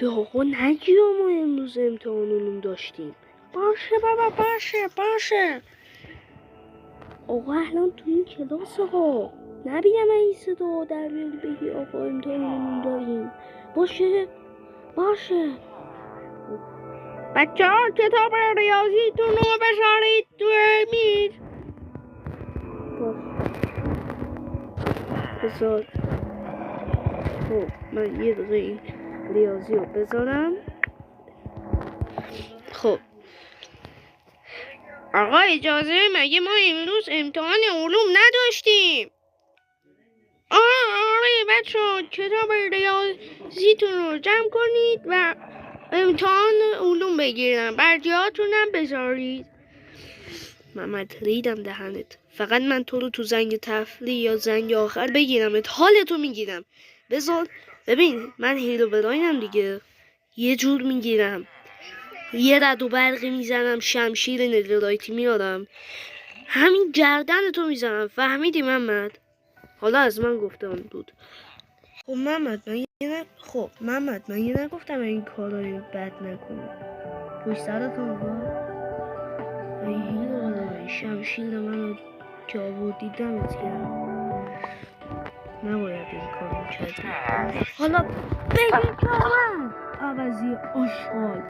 به آقا نگیر ما امروز امتحانمون داشتیم. باشه بابا باشه. آقا الان تو این کلاس ها نبینم این صدا در بیاری بگی آقا امتحانمون داریم. باشه بچه ها کتاب ریاضیتون رو بذارید توی میز. بذار خب من یه دقیقه این ریاضی رو بذارم. خب آقا اجازه مگه ما امروز امتحان علوم نداشتیم؟ آره بچه ها کتاب ریاضیتون رو جمع کنید و امتحان علوم بگیرم. برجیاتونم بذارید. محمد ریدم دهنت. فقط من تو رو تو زنگ تفریح یا زنگ آخر بگیرمت حالتو میگیرم. بذار ببین من هیرو براینم دیگه. یه جور میگیرم، یه رد و برقی میزنم، شمشیر نگرایتی میارم، همین گردن تو میزنم. فهمیدی محمد؟ حالا از من گفتم بود. خب محمد من یه نگفتم این کارایی بد نکنی. پشت سرتون با این شمشیر منو که آوردی دمت گرم. نباید این کار میکردی. حالا بگی که من عوضی آشغال